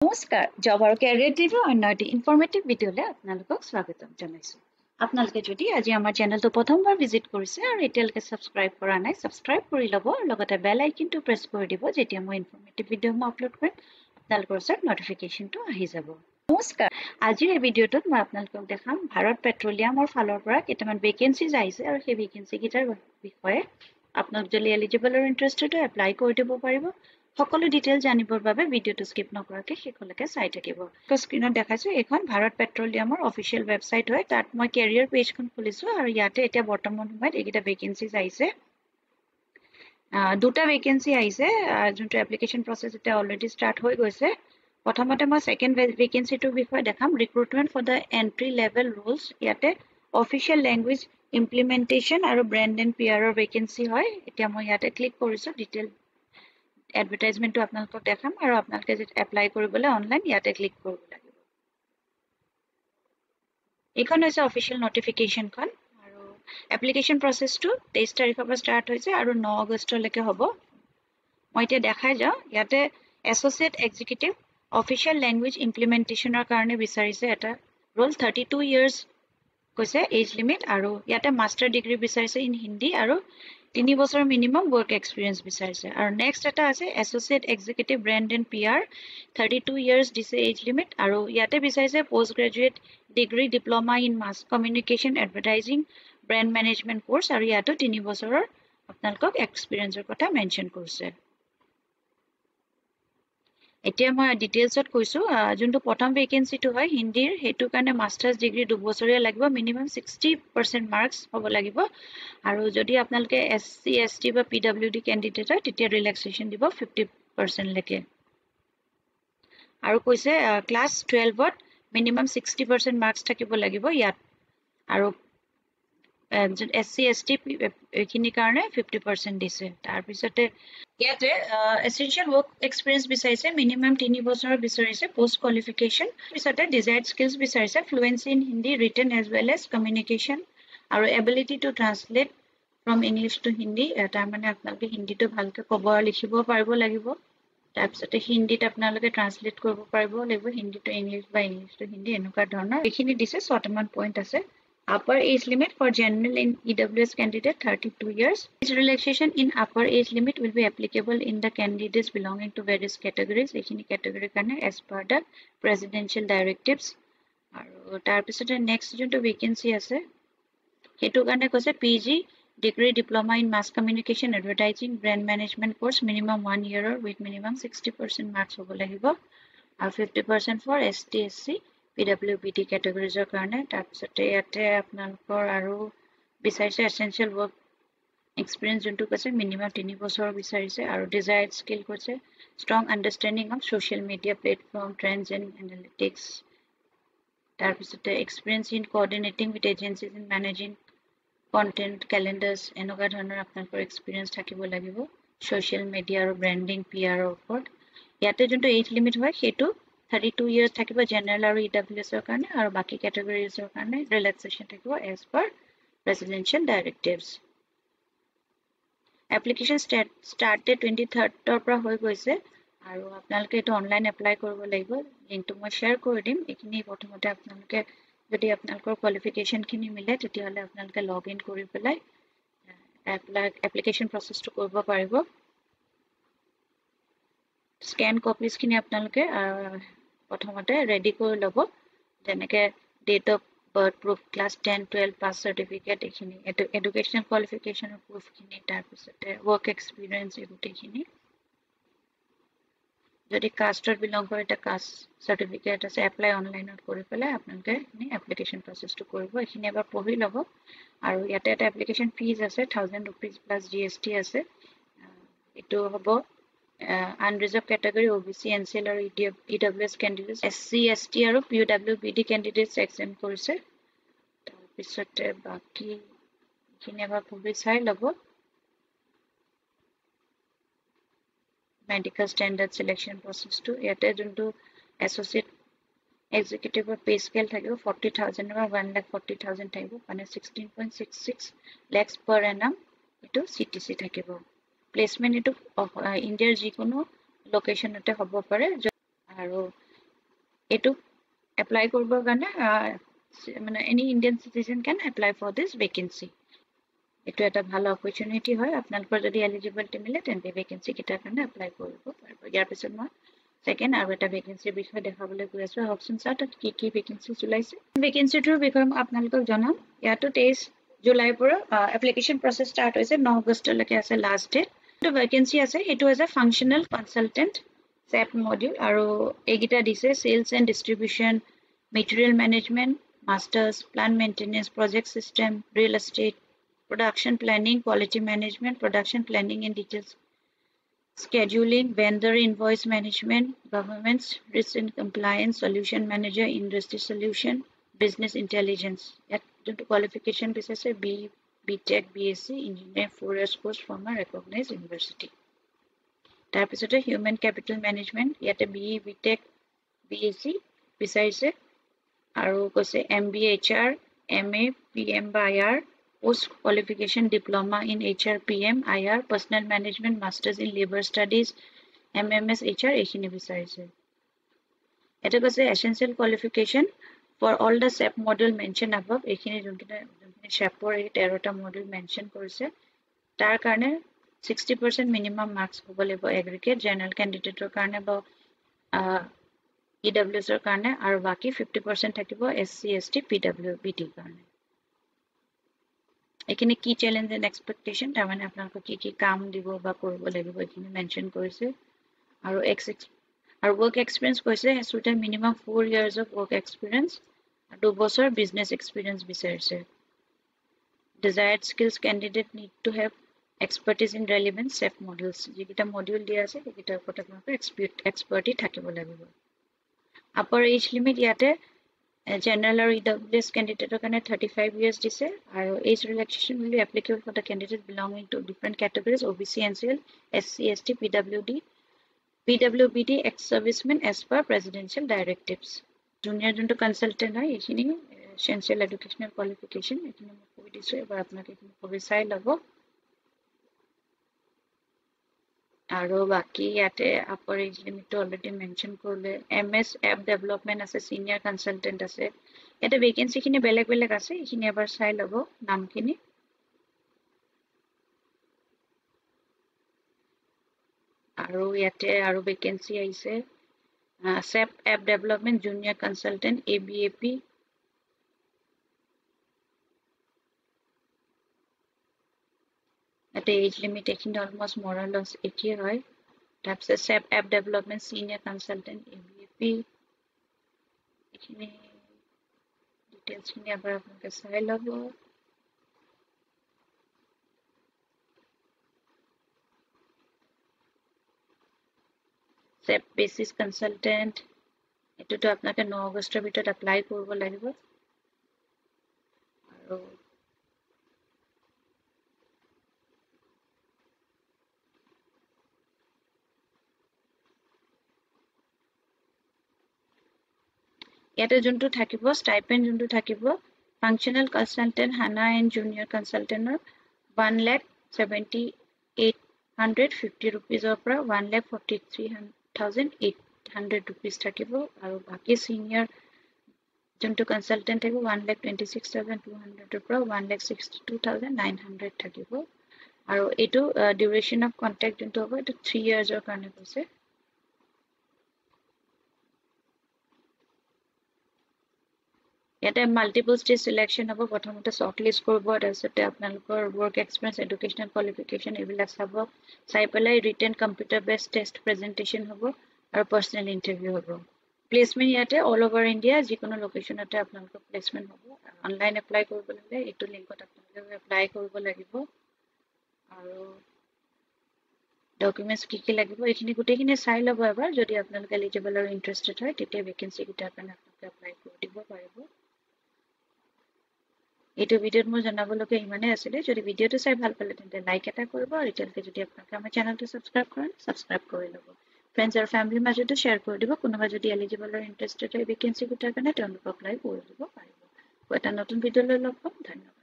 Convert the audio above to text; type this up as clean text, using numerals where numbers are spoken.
নমস্কাৰ জব আৰু কেৰিয়াৰ টিভিৰ অন্য এটি ইনফৰমেটিভ ভিডিঅ'লৈ আপোনালোকক স্বাগতম জনাইছোঁ। আপোনালোকে যদি আজি আমাৰ চেনেলটো প্ৰথমবাৰ ভিজিট কৰিছে আৰু এতিয়ালৈকে ছাবস্ক্ৰাইব কৰা নাই ছাবস্ক্ৰাইব কৰি ল'ব আৰু লগতে বেল আইকনটো প্ৰেছ কৰি দিব যেতিয়া মই ইনফৰমেটিভ ভিডিঅ'সমূহ আপলোড কৰিম আপোনালোকৰ ওচৰত নটিফিকেশ্যনটো আহি যাব। নমস্কাৰ আজিৰ এই ভিডিঅ'টোত মই আপোনালোকক দেখাম ভাৰত পেট্ৰলিয়ামৰ ফালৰ পৰা কেইটামান ভেকেঞ্চিজ আহিছে আৰু সেই ভেকেঞ্চিকেইটাৰ বিষয়ে আপোনালোক যদি এলিজিবল আৰু ইণ্টাৰেষ্টেড হয় এপ্লাই কৰি দিব পাৰিব। সকলো ডিটেইলছ জানিবৰ বাবে ভিডিঅ'টো স্কিপ নকৰাকৈ শেষলৈকে চাই থাকিব। স্ক্ৰীনত দেখাইছোঁ এইখন ভাৰত পেট্ৰলিয়ামৰ অফিচিয়েল ৱেবছাইট হয়। তাত মই কেৰিয়াৰ পেজখন খুলিছোঁ আৰু ইয়াতে এতিয়া বৰ্তমান সময়ত এইকেইটা ভেকেঞ্চিজ আহিছে। দুটা ভেকেঞ্চি আহিছে যোনটো এপ্লিকেশ্যন প্ৰচেছ এতিয়া অলৰেডি ষ্টাৰ্ট হৈ গৈছে। প্ৰথমতে মই ছেকেণ্ড ভেকেঞ্চিটোৰ বিষয়ে দেখাম recruitment for the entry level roles. ইয়াতে অফিচিয়েল লেংগুৱেজ ইমপ্লিমেণ্টেশ্যন আৰু ব্ৰেণ্ড এণ্ড পিয়াৰৰ ভেকেঞ্চি হয়। এতিয়া মই ইয়াতে ক্লিক কৰিছোঁ ডিটেইল এডভাৰটাইজমেণ্টটো আপোনালোকক দেখাম আৰু আপোনালোকে যেতিয়া এপ্লাই কৰিবলৈ অনলাইন ইয়াতে ক্লিক কৰিব লাগিব। এইখন হৈছে অফিচিয়েল নটিফিকেশ্যনখন আৰু এপ্লিকেশ্যন প্ৰচেছটো 23 তাৰিখৰ পৰা ষ্টাৰ্ট হৈছে আৰু 9 আগষ্টলৈকে হ'ব। মই এতিয়া দেখাই যাওঁ ইয়াতে এছ'চিয়েট এক্সিকিউটিভ অফিচিয়েল লেংগুৱেজ ইমপ্লিমেণ্টেশ্যনৰ কাৰণে বিচাৰিছে এটা ৰোল 32 ইয়াৰ্ছ কৈছে এজ লিমিট আৰু ইয়াতে মাষ্টাৰ ডিগ্ৰী বিচাৰিছে ইন হিন্দী আৰু 3 বছৰ মিনিমাম ৱৰ্ক এক্সপিৰিয়েঞ্চ বিচাৰিছে আৰু নেক্সট এটা আছে associate executive brand and PR 32 years দিছে এজ লিমিট আৰু ইয়াতে বিচাৰিছে post graduate degree diploma in mass communication advertising brand management course আৰু ইয়াতো 3 বছৰৰ আপোনালোকক এক্সপিৰিয়েঞ্চৰ কথা মেনশ্যন কৰিছে। এতিয়া মই ডিটেইলছত কৈছোঁ যোনটো প্ৰথম ভেকেঞ্চিটো হয় হিন্দীৰ সেইটো কাৰণে মাষ্টাৰ্ছ ডিগ্ৰী 2 বছৰীয়া লাগিব মিনিমাম 60% মাৰ্কছ হ'ব লাগিব আৰু যদি আপোনালোকে SC ST বা PWD কেণ্ডিডেট হয় তেতিয়া ৰিলেক্সেশ্যন দিব 50%লৈকে আৰু কৈছে ক্লাছ 12ত মিনিমাম 60% মাৰ্কছ থাকিব লাগিব ইয়াত আৰু SC ST এইখিনিৰ কাৰণে 50% দিছে। তাৰপিছতে ইয়াতে এচেঞ্চিয়েল ৱৰ্ক এক্সপিৰিয়েঞ্চ বিচাৰিছে মিনিমাম 3 বছৰ বিচাৰিছে পষ্ট কোৱালিফিকেশ্যন পিছতে ডিজায়াৰ্ড স্কিলছ বিচাৰিছে fluency in Hindi written as well as communication আৰু ability to translate from English to Hindi তাৰমানে আপোনালোকে হিন্দীটো ভালকৈ ক'ব আৰু লিখিব পাৰিব লাগিব। তাৰপিছতে হিন্দীত আপোনালোকে ট্ৰান্সলেট কৰিব পাৰিব লাগিব হিন্দী টু ইংলিছ বা ইংলিছ টু হিন্দী এনেকুৱা ধৰণৰ এইখিনি দিছে 6টামান পইণ্ট আছে। Upper age limit for general in EWS candidate 32 years. Age relaxation in upper age limit will be applicable in the candidates belonging to various categories. Ekhini category karne as per the presidential directives. Aru tar pisote next jonto vacancy ase hetu karne koise PG degree diploma in mass communication advertising brand management course minimum 1 year with minimum 60% marks hobo lagibo aru 50% for ST SC PWBD কেটেগৰিজৰ কাৰণে তাৰপিছতে ইয়াতে আপোনালোকৰ আৰু বিচাৰিছে essential work experience যোনটো কৈছে minimum 3 বছৰ বিচাৰিছে আৰু ডিজায়াৰ্ড স্কিল কৈছে strong understanding of social media platform trends and analytics তাৰপিছতে experience in coordinating with agencies in managing content calendars এনেকুৱা ধৰণৰ আপোনালোকৰ এক্সপিৰিয়েঞ্চ থাকিব লাগিব ছ'চিয়েল মিডিয়া আৰু ব্ৰেণ্ডিং PRৰ ওপৰত। ইয়াতে যোনটো এজ লিমিট হয় সেইটো 32 years থাকিব জেনেৰেল আৰু EWSৰ কাৰণে আৰু বাকী কেটেগৰিজৰ কাৰণে ৰিলেক্সেশ্যন থাকিব as per presidential directives. Application started 23rd পৰা হৈ গৈছে আৰু আপোনালোকে এইটো অনলাইন এপ্লাই কৰিব লাগিব লিংকটো মই শ্বেয়াৰ কৰি দিম। এইখিনি প্ৰথমতে আপোনালোকে যদি আপোনালোকৰ কোৱালিফিকেশ্যনখিনি মিলে তেতিয়াহ'লে আপোনালোকে লগ ইন কৰি পেলাই এপ্লিকেশ্যন প্ৰচেছটো কৰিব পাৰিব। স্কেন কপিজখিনি আপোনালোকে প্ৰথমতে ৰেডি কৰি ল'ব যেনেকৈ date of birth proof class 10, 12 pass certificate এইখিনি এডুকেশ্যনেল কোৱালিফিকেশ্যনৰ প্ৰুফখিনি তাৰপিছতে ৱৰ্ক এক্সপিৰিয়েঞ্চ এই গোটেইখিনি যদি কাষ্টত বিলং কৰে এতিয়া কাষ্ট চাৰ্টিফিকেট আছে এপ্লাই অনলাইনত কৰি পেলাই আপোনালোকে এইখিনি এপ্লিকেশ্যন প্ৰচেছটো কৰিব এইখিনি এবাৰ পঢ়ি ল'ব আৰু ইয়াতে এটা এপ্লিকেশ্যন ফিজ আছে 1000 rupees প্লাছ GST আছে এইটো হ'ব unreserved category OBC NCL আৰু EWS candidates SC ST আৰু PWBD candidates exempt কৰিছে তাৰপিছতে বাকী এইখিনি এবাৰ পঢ়ি চাই ল'ব। মেডিকেল ষ্টেণ্ডাৰ্ড চিলেকশ্যন প্ৰচেছটো ইয়াতে যোনটো এছ'চিয়েট এক্সিকিউটিভৰ পে স্কেল থাকিব 40,000 বা 1,40,000 থাকিব মানে 16.66 lakhs per annum এইটো CTC থাকিব। প্লেচমেণ্ট এইটো ইণ্ডিয়াৰ যিকোনো লোকেশ্যনতে হ'ব পাৰে আৰু এটো এপ্লাই কৰিবৰ কাৰণে মানে any Indian citizen can apply for this vacancy এটো এটা ভাল অপৰচুনিটি হয় আপোনালোকৰ যদি এলিজিবল মিলে তেন্তে ভ্যাকেন্সি কিটাৰ কাৰণে এপ্লাই কৰিব পাৰিব ইয়াৰ পিছত মই সেকেন্ড আৰু এটা ভ্যাকেন্সিৰ বিষয়ে দেখাবলৈ গৈ আছো অপচন চাৰ তাত কি ভ্যাকেন্সি ওলাইছে ভ্যাকেন্সিটোৰ বিষয়ে মই আপোনালোকক জনাম ইয়াতো 23 জুলাইৰ পৰা এপ্লিকেশন প্ৰসেস ষ্টাৰ্ট হৈছে 9 আগষ্টলৈকে আছে লাষ্ট ডেট তো ভ্যাকেন্সি আছে এটো as a functional consultant SAP module আৰু এইগিটা দিছে sales and distribution material management masters plant maintenance project system real estate production planning quality management production planning and details scheduling vendor invoice management government's risk and compliance solution manager industry solution business intelligence at the qualification basis BTech BSc engineering 4 years course from a recognized university তাৰপিছতে human capital management ইয়াতে BE BTech BSc বিচাৰিছে আৰু কৈছে MBA HR MA PM বা IR post qualification diploma in HR PM IR personal management masters in labor studies MMS HR এইখিনি বিচাৰিছে এটা কৈছে essential qualification for all the SAP module mentioned above এইখিনি যোনখিনি SAPৰ এই 13টা module mention কৰিছে তাৰ কাৰণে 60% minimum marks হ'ব লাগিব aggregate general candidate কাৰণে বা EWS ৰ কাৰণে আৰু বাকি 50% থাকিব SC ST PWBD কাৰণে এখিনি কি চ্যালেঞ্জ এন্ড এক্সপেক্টেশন তাৰ মানে আপোনালোকক কি কাম দিব বা কৰিব লাগিব এখিনি মেনশন কৰিছে আৰু আৰু work experience কৈছে student minimum 4 years of work experience 2 বছৰ business experience বিচাৰিছে desired skills candidate need to have expertise in relevant SAP modules যেকিটা মডিউল দিয়া আছে সেকিটাৰ ওপৰত আপোনালোকৰ এক্সপাৰ্টি থাকিব লাগিব upper age limit ইয়াতে general or EWS candidate কাৰণে 35 years দিছে আৰু age relaxation will be applicable for the candidate belonging to different categories OBC NCL SC ST PWBD ex servicemen as per presidential directives junior junto consultant হয় এইখিনি essential educational qualification এইখিনি মই কৈ দিছো এবাৰ আপোনালোকে এইখিনি পঢ়ি চাই ল'ব আৰু বাকি ইয়াতে upper age limit to already mention কৰিলে MS app development আছে senior consultant আছে ইয়াতে vacancy খিনি বেলেগ বেলেগ আছে এইখিনি এবাৰ চাই ল'ব নামখিনি আৰু ইয়াতে আৰু vacancy আহিছে SAP app development junior consultant ABAP at the age limit taking almost more or less 80 হয় তাৰপিছত SAP app development senior consultant ABAP এখিনি ডিটেইলছ খিনি আবার আপোনালোকে চাই ল'ব SAP basis consultant এটোটো আপোনালোকে 9 আগষ্টৰ ভিতৰত এপ্লাই কৰিব লাগিব আৰু ইয়াতে যোনটো থাকিব স্টাইপেন্ড যোনটো থাকিব functional consultant HANA and junior consultant 1,78,850 rupees or 1,43,800 rupees থাকিব আৰু বাকি senior যোনটো consultant থাকিব 1,26,200 or 1,62,900 থাকিব আৰু এটো duration of contract যোনটো হ'ব এটো 3 years or কাৰণে কৈছে ইয়াতে মাল্টিপল স্টেজ সিলেকশন হ'ব প্ৰথমতে শৰ্ট লিষ্ট কৰিব তাৰপিছতে আপোনালোকৰ work experience educational qualification এইবিলাক চাব চাই পেলাই written computer based test presentation হ'ব আৰু personal interview হ'ব প্লেসমেন্ট ইয়াতে অল ওভাৰ ইন্ডিয়া যিকোনো লোকেশনতে আপোনালোকৰ প্লেসমেন্ট হ'ব অনলাইন এপ্লাই কৰিবলৈ হলে এইটো লিংকত আপোনালোকে এপ্লাই কৰিব লাগিব আৰু ডকুমেন্টস কি লাগিব এইখিনি গুটেখিনি চাই ল'ব এবাৰ যদি আপোনালোকে এলিজিবল আৰু ইন্টাৰেস্টেড হয় তেতিয়া ভ্যাকেন্সি কিটাৰ কাৰণে আপোনালোকে এপ্লাই কৰি দিব পাৰিব এইটো ভিডিওত মই জনাবলগীয়া ইমানে আছিল যদি ভিডিওটো চাই ভাল পালে তেন্তে লাইক এটা কৰিব আৰু এতিয়ালৈকে যদি আপোনালোকে আমাৰ চেনেলটো সাবস্ক্ৰাইব কৰে সাবস্ক্ৰাইব কৰি ল'ব ফ্ৰেণ্ডছ আৰু ফ্যামিলিৰ মাজতো শেয়াৰ কৰি দিব কোনোবা যদি এলিজিবল আৰু ইন্টাৰেস্টেড হয় ভ্যাকেন্সি কিটাৰ কাৰণে তেওঁলোকক এপ্লাই কৰি দিব পাৰিব এটা নতুন ভিডিও লৈ লগ পাম ধন্যবাদ